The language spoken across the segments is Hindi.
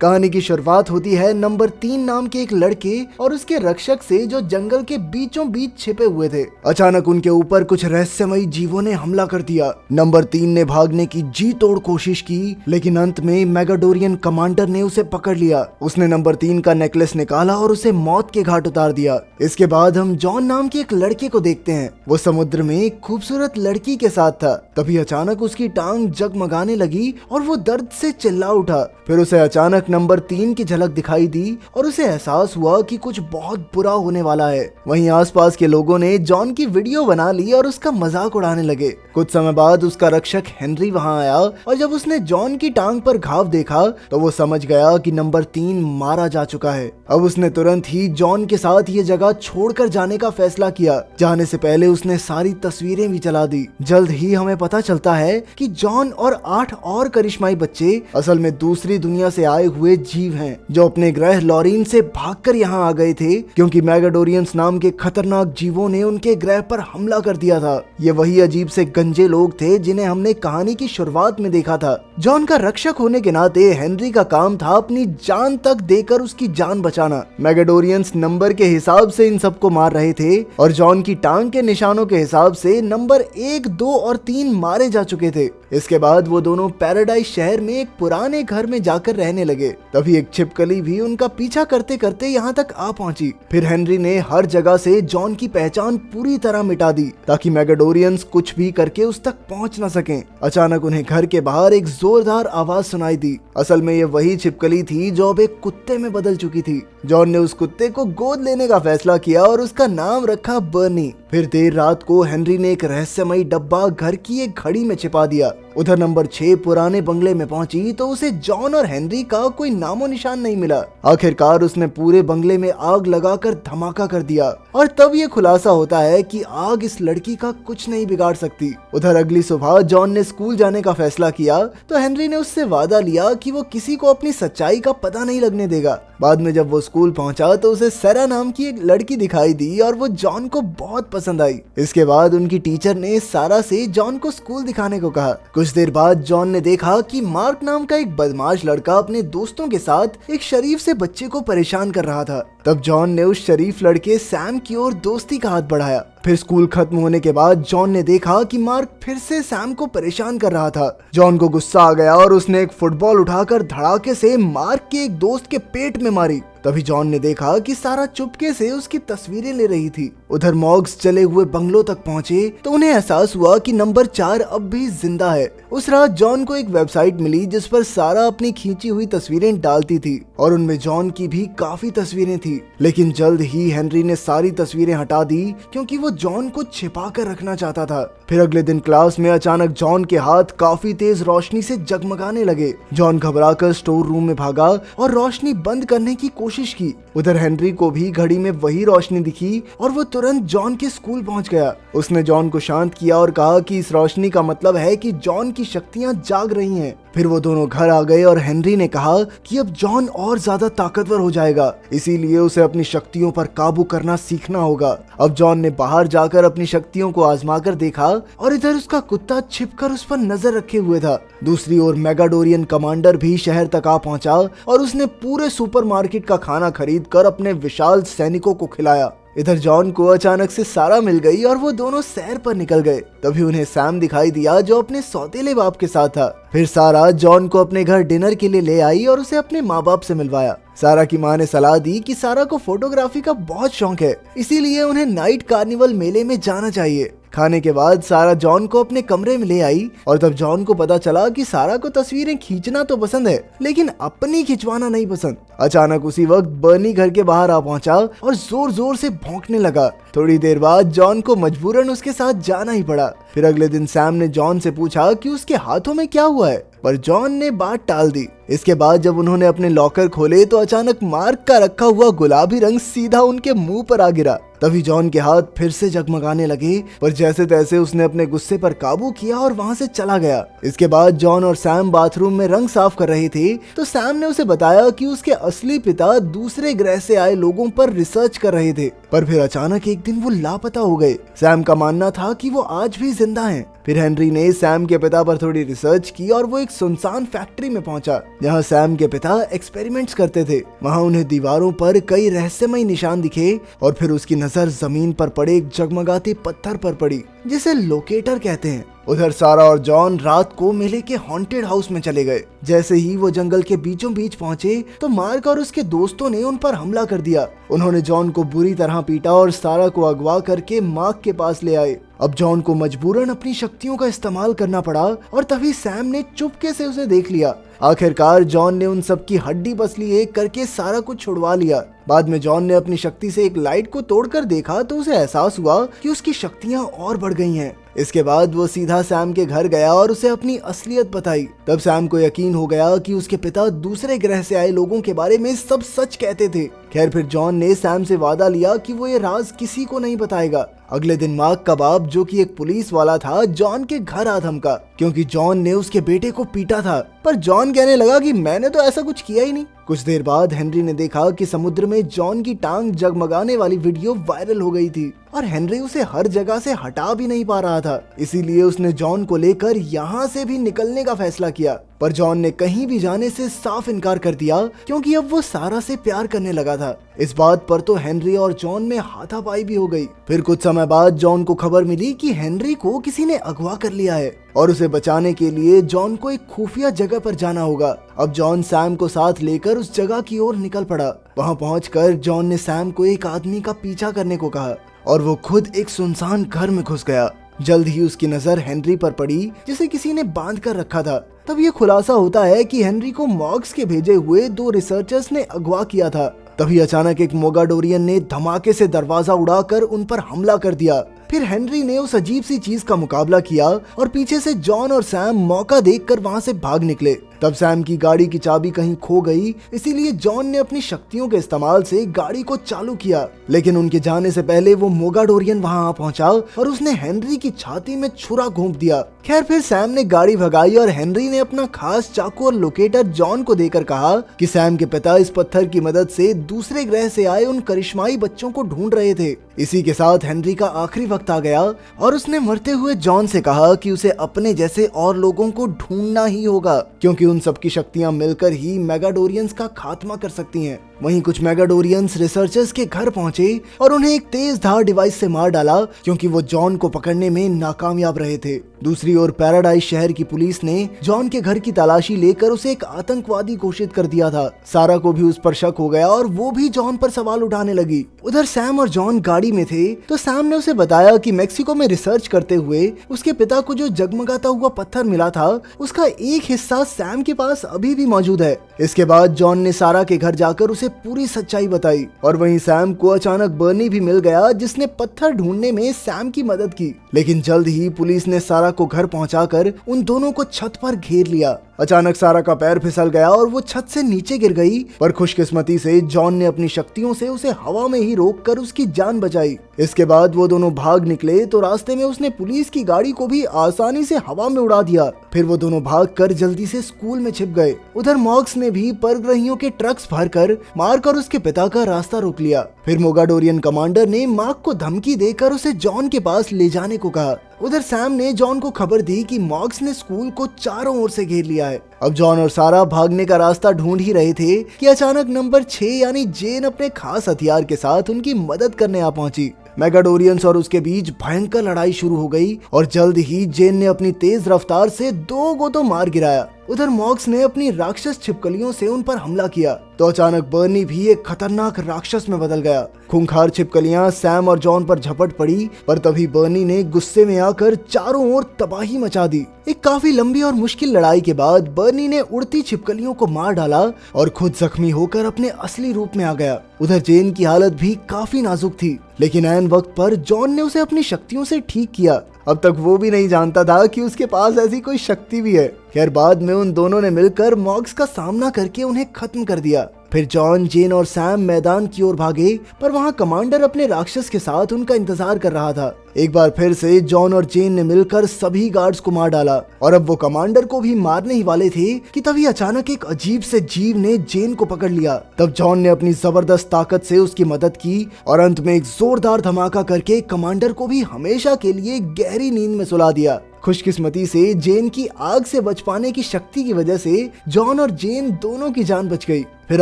कहानी की शुरुआत होती है नंबर 3 नाम के एक लड़के और उसके रक्षक से जो जंगल के बीचों बीच छिपे हुए थे। अचानक उनके ऊपर कुछ रहस्यमयी जीवों ने हमला कर दिया। नंबर 3 ने भागने की जी तोड़ कोशिश की, लेकिन अंत में मेगाडोरियन कमांडर ने उसे पकड़ लिया। उसने नंबर 3 का नेकलेस निकाला और उसे मौत के घाट उतार दिया। इसके बाद हम जॉन नाम के एक लड़के को देखते हैं। वो समुद्र में एक खूबसूरत लड़की के साथ था। तभी अचानक उसकी टांग जगमगाने लगी और वो दर्द से चिल्ला उठा। फिर उसे अचानक नंबर 3 की झलक दिखाई दी और उसे एहसास हुआ कि कुछ बहुत बुरा होने वाला है। वहीं आसपास के लोगों ने जॉन की वीडियो बना ली और उसका मजाक उड़ाने लगे। कुछ समय बाद उसका रक्षक हेनरी वहां आया और जब उसने जॉन की टांग पर घाव देखा तो वो समझ गया कि नंबर 3 मारा जा चुका है। अब उसने तुरंत ही जॉन के साथ ये जगह छोड़कर जाने का फैसला किया। जाने से पहले उसने सारी तस्वीरें भी जला दी। जल्द ही हमें पता चलता है कि जॉन और 8 और करिश्माई बच्चे असल में दूसरी दुनिया से आए हुए जीव हैं, जो अपने ग्रह लॉरिन से भागकर यहाँ आ गए थे क्योंकि मेगाडोरियंस नाम के खतरनाक जीवों ने उनके ग्रह पर हमला कर दिया था। ये वही अजीब से गंजे लोग थे जिन्हें हमने कहानी की शुरुआत में देखा था। जॉन का रक्षक होने के नाते हेनरी का काम था अपनी जान तक देकर उसकी जान बचाना। मेगाडोरियंस नंबर के हिसाब से इन सबको मार रहे थे और जॉन की टांग के निशानों के हिसाब से नंबर 1, 2 और 3 मारे जा चुके थे। इसके बाद वो दोनों पैराडाइज शहर में एक पुराने घर में जाकर रहने लगे। तभी एक छिपकली भी उनका पीछा करते करते यहाँ तक आ पहुंची। फिर हेनरी ने हर जगह से जॉन की पहचान पूरी तरह मिटा दी ताकि मेगाडोरियंस कुछ भी करके उस तक पहुंच न सकें। अचानक उन्हें घर के बाहर एक जोरदार आवाज सुनाई दी। असल में ये वही छिपकली थी जो अब एक कुत्ते में बदल चुकी थी। जॉन ने उस कुत्ते को गोद लेने का फैसला किया और उसका नाम रखा बर्नी। फिर देर रात को हेनरी ने एक रहस्यमयी डब्बा घर की एक घड़ी में छिपा दिया। उधर नंबर 6 पुराने बंगले में पहुंची तो उसे जॉन और हेनरी का कोई नामो निशान नहीं मिला। आखिरकार उसने पूरे बंगले में आग लगाकर धमाका कर दिया और तब ये खुलासा होता है कि आग इस लड़की का कुछ नहीं बिगाड़ सकती। उधर अगली सुबह जॉन ने स्कूल जाने का फैसला किया तो हेनरी ने उससे वादा लिया कि वो किसी को अपनी सच्चाई का पता नहीं लगने देगा। बाद में जब वो स्कूल पहुंचा तो उसे सैरा नाम की एक लड़की दिखाई दी और वो जॉन को बहुत पसंद आई। इसके बाद उनकी टीचर ने सारा से जॉन को स्कूल दिखाने को कहा। कुछ देर बाद जॉन ने देखा कि मार्क नाम का एक बदमाश लड़का अपने दोस्तों के साथ एक शरीफ से बच्चे को परेशान कर रहा था। तब जॉन ने उस शरीफ लड़के सैम की ओर दोस्ती का हाथ बढ़ाया। फिर स्कूल खत्म होने के बाद जॉन ने देखा कि मार्क फिर से सैम को परेशान कर रहा था। जॉन को गुस्सा आ गया और उसने एक फुटबॉल उठाकर धड़ाके से मार्क के एक दोस्त के पेट में मारी। तभी जॉन ने देखा कि सारा चुपके से उसकी तस्वीरें ले रही थी। उधर मॉग्स जले हुए बंगलों तक पहुंचे तो उन्हें एहसास हुआ कि नंबर 4 अब भी जिंदा है। उस रात जॉन को एक वेबसाइट मिली जिस पर सारा अपनी खींची हुई तस्वीरें डालती थी और उनमें जॉन की भी काफी तस्वीरें थी। लेकिन जल्द ही हेनरी ने सारी तस्वीरें हटा दी क्योंकि वो जॉन को छिपा कर रखना चाहता था। फिर अगले दिन क्लास में अचानक जॉन के हाथ काफी तेज रोशनी से जगमगाने लगे। जॉन घबराकर स्टोर रूम में भागा और रोशनी बंद करने की कोशिश की। उधर हेनरी को भी घड़ी में वही रोशनी दिखी और वो तुरंत जॉन के स्कूल पहुंच गया। उसने जॉन को शांत किया और कहा कि इस रोशनी का मतलब है कि जॉन की शक्तियां जाग रही हैं। फिर वो दोनों घर आ गए और हेनरी ने कहा कि अब जॉन और ज्यादा ताकतवर हो जाएगा, इसीलिए उसे अपनी शक्तियों पर काबू करना सीखना होगा। अब जॉन ने बाहर जाकर अपनी शक्तियों को आजमा कर देखा और इधर उसका कुत्ता छिपकर उस पर नजर रखे हुए था। दूसरी ओर मेगाडोरियन कमांडर भी शहर तक आ पहुंचा और उसने पूरे सुपरमार्केट का खाना खरीद कर अपने विशाल सैनिकों को खिलाया। इधर जॉन को अचानक से सारा मिल गई और वो दोनों सैर पर निकल गए। तभी उन्हें सैम दिखाई दिया जो अपने सौतेले बाप के साथ था। फिर सारा जॉन को अपने घर डिनर के लिए ले आई और उसे अपने माँ बाप से मिलवाया। सारा की माँ ने सलाह दी कि सारा को फोटोग्राफी का बहुत शौक है, इसीलिए उन्हें नाइट कार्निवल मेले में जाना चाहिए। खाने के बाद सारा जॉन को अपने कमरे में ले आई और तब जॉन को पता चला कि सारा को तस्वीरें खींचना तो पसंद है लेकिन अपनी खिंचवाना नहीं पसंद। अचानक उसी वक्त बर्नी घर के बाहर आ पहुंचा और जोर जोर से भौंकने लगा। थोड़ी देर बाद जॉन को मजबूरन उसके साथ जाना ही पड़ा। फिर अगले दिन सैम ने जॉन से पूछा कि उसके हाथों में क्या हुआ है, पर जॉन ने बात टाल दी। इसके बाद जब उन्होंने अपने लॉकर खोले तो अचानक मार्क का रखा हुआ गुलाबी रंग सीधा उनके मुंह पर आ गिरा। तभी जॉन के हाथ फिर से जगमगाने लगे, पर जैसे तैसे उसने अपने गुस्से पर काबू किया और वहाँ से चला गया। इसके बाद जॉन और सैम बाथरूम में रंग साफ कर रहे थे तो सैम ने उसे बताया कि उसके असली पिता दूसरे ग्रह से आए लोगों पर रिसर्च कर रहे थे, पर फिर अचानक एक दिन वो लापता हो गए। सैम का मानना था कि वो आज भी जिंदा हैं। फिर हेनरी ने सैम के पिता पर थोड़ी रिसर्च की और वो एक सुनसान फैक्ट्री में पहुंचा जहां सैम के पिता एक्सपेरिमेंट्स करते थे। वहां उन्हें दीवारों पर कई रहस्यमय निशान दिखे और फिर उसकी नजर जमीन पर पड़े एक जगमगाते पत्थर पर पड़ी जिसे लोकेटर कहते हैं। उधर सारा और जॉन रात को मेले के हॉन्टेड हाउस में चले गए। जैसे ही वो जंगल के बीचों बीच पहुंचे तो मार्क और उसके दोस्तों ने उन पर हमला कर दिया। उन्होंने जॉन को बुरी तरह पीटा और सारा को अगवा करके मार्क के पास ले आए। अब जॉन को मजबूरन अपनी शक्तियों का इस्तेमाल करना पड़ा और तभी सैम ने चुपके से उसे देख लिया। आखिरकार जॉन ने उन सब की हड्डी पसली एक करके सारा को छुड़वा लिया। बाद में जॉन ने अपनी शक्ति से एक लाइट को तोड़कर देखा तो उसे एहसास हुआ कि उसकी शक्तियां और बढ़ गई हैं। इसके बाद वो सीधा सैम के घर गया और उसे अपनी असलियत बताई। तब सैम को यकीन हो गया कि उसके पिता दूसरे ग्रह से आए लोगों के बारे में सब सच कहते थे। खैर फिर जॉन ने सैम से वादा लिया कि वो ये राज किसी को नहीं बताएगा। अगले दिन मार्क का बाप जो कि एक पुलिस वाला था जॉन के घर आ धमका क्योंकि जॉन ने उसके बेटे को पीटा था, पर जॉन कहने लगा कि मैंने तो ऐसा कुछ किया ही नहीं। कुछ देर बाद हेनरी ने देखा कि समुद्र में जॉन की टांग जगमगाने वाली वीडियो वायरल हो गई थी और हेनरी उसे हर जगह से हटा भी नहीं पा रहा था। इसीलिए उसने जॉन को लेकर यहाँ से भी निकलने का फैसला किया, पर जॉन ने कहीं भी जाने से साफ इनकार कर दिया क्योंकि अब वो सारा से प्यार करने लगा था। इस बात पर तो हेनरी और जॉन में हाथापाई भी हो गई। फिर कुछ समय बाद जॉन को खबर मिली कि हेनरी को किसी ने अगवा कर लिया है और उसे बचाने के लिए जॉन को एक खुफिया जगह पर जाना होगा। अब जॉन सैम को साथ लेकर उस जगह की ओर निकल पड़ा। वहाँ पहुंचकर जॉन ने सैम को एक आदमी का पीछा करने को कहा और वो खुद एक सुनसान घर में घुस गया। जल्द ही उसकी नजर हेनरी पर पड़ी जिसे किसी ने बांध कर रखा था। तब ये खुलासा होता है कि हेनरी को मॉर्ग्स के भेजे हुए 2 रिसर्चर्स ने अगवा किया था। तभी अचानक एक मोगाडोरियन ने धमाके से दरवाजा उड़ाकर उन पर हमला कर दिया। फिर हेनरी ने उस अजीब सी चीज का मुकाबला किया और पीछे से जॉन और सैम मौका देखकर वहां से भाग निकले। तब सैम की गाड़ी की चाबी कहीं खो गई, इसीलिए जॉन ने अपनी शक्तियों के इस्तेमाल से गाड़ी को चालू किया, लेकिन उनके जाने से पहले वो मोगाडोरियन वहां आ पहुंचा और उसने हेनरी की छाती में छुरा घोंप दिया। खैर फिर सैम ने गाड़ी भगाई और हेनरी ने अपना खास चाकू और लोकेटर जॉन को देकर कहा कि सैम के पिता इस पत्थर की मदद से दूसरे ग्रह से आए उन करिश्माई बच्चों को ढूंढ रहे थे। इसी के साथ हेनरी का आखिरी वक्त आ गया और उसने मरते हुए जॉन से कहा कि उसे अपने जैसे और लोगों को ढूंढना ही होगा क्योंकि उन सबकी शक्तियां मिलकर ही मेगाडोरियंस का खात्मा कर सकती हैं। वहीं कुछ मेगाडोरियंस रिसर्चर्स के घर पहुंचे और उन्हें एक तेज धार डिवाइस से मार डाला क्योंकि वो जॉन को पकड़ने में नाकामयाब रहे थे। दूसरी ओर पैराडाइज शहर की पुलिस ने जॉन के घर की तलाशी लेकर उसे एक आतंकवादी घोषित कर दिया था। सारा को भी उस पर शक हो गया और वो भी जॉन पर सवाल उठाने लगी। उधर सैम और जॉन गाड़ी में थे तो सैम ने उसे बताया कि मेक्सिको में रिसर्च करते हुए उसके पिता को जो जगमगाता हुआ पत्थर मिला था उसका एक हिस्सा सैम के पास अभी भी मौजूद है। इसके बाद जॉन ने सारा के घर जाकर उसे पूरी सच्चाई बताई और वहीं सैम को अचानक बर्नी भी मिल गया जिसने पत्थर ढूंढने में सैम की मदद की। लेकिन जल्द ही पुलिस ने सारा को घर पहुंचाकर उन दोनों को छत पर घेर लिया। अचानक सारा का पैर फिसल गया और वो छत से नीचे गिर गई, पर खुशकिस्मती से जॉन ने अपनी शक्तियों से उसे हवा में ही रोककर उसकी जान बचाई। इसके बाद वो दोनों भाग निकले तो रास्ते में उसने पुलिस की गाड़ी को भी आसानी से हवा में उड़ा दिया। फिर वो दोनों भागकर जल्दी से स्कूल में छिप गए। उधर मॉर्ग्स ने भी परग्रहियों के ट्रक्स भरकर मार्क और उसके पिता का रास्ता रोक लिया। फिर मोगाडोरियन कमांडर ने मार्क को धमकी देकर उसे जॉन के पास ले जाने को कहा। उधर सैम ने जॉन को खबर दी कि मॉर्ग्स ने स्कूल को चारों ओर से घेर लिया है। अब जॉन और सारा भागने का रास्ता ढूंढ ही रहे थे कि अचानक नंबर 6 यानी जेन अपने खास हथियार के साथ उनकी मदद करने आ पहुंची। मेगाडोरियंस और उसके बीच भयंकर लड़ाई शुरू हो गई और जल्द ही जेन ने अपनी तेज रफ्तार से 2 को तो मार गिराया। उधर मॉर्ग्स ने अपनी राक्षस छिपकलियों से उन पर हमला किया तो अचानक बर्नी भी एक खतरनाक राक्षस में बदल गया। खूंखार छिपकलियां सैम और जॉन पर झपट पड़ी, पर तभी बर्नी ने गुस्से में आकर चारों ओर तबाही मचा दी। एक काफी लंबी और मुश्किल लड़ाई के बाद बर्नी ने उड़ती छिपकलियों को मार डाला और खुद जख्मी होकर अपने असली रूप में आ गया। उधर जेन की हालत भी काफी नाजुक थी, लेकिन ऐन वक्त पर जॉन ने उसे अपनी शक्तियों से ठीक किया। अब तक वो भी नहीं जानता था कि उसके पास ऐसी कोई शक्ति भी है। खैर बाद में उन दोनों ने मिलकर मॉर्ग्स का सामना करके उन्हें खत्म कर दिया। फिर जॉन, जेन और सैम मैदान की ओर भागे, पर वहाँ कमांडर अपने राक्षस के साथ उनका इंतजार कर रहा था। एक बार फिर से जॉन और जेन ने मिलकर सभी गार्ड्स को मार डाला और अब वो कमांडर को भी मारने ही वाले थे कि तभी अचानक एक अजीब से जीव ने जेन को पकड़ लिया। तब जॉन ने अपनी जबरदस्त ताकत से उसकी मदद की और अंत में एक जोरदार धमाका करके कमांडर को भी हमेशा के लिए गहरी नींद में सुला दिया। खुशकिस्मती से जेन की आग से बच पाने की शक्ति की वजह से जॉन और जेन दोनों की जान बच गई। फिर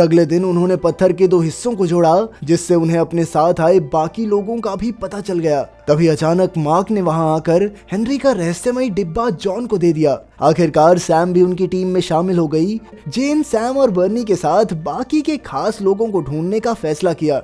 अगले दिन उन्होंने पत्थर के 2 हिस्सों को जोड़ा, जिससे उन्हें अपने साथ आए बाकी लोगों का भी पता चल गया। तभी अचानक मार्क ने वहां आकर हेनरी का रहस्यमयी डिब्बा जॉन को दे दिया। आखिरकार सैम भी उनकी टीम में शामिल हो गई। जेन, सैम और बर्नी के साथ बाकी के खास लोगों को ढूंढने का फैसला किया।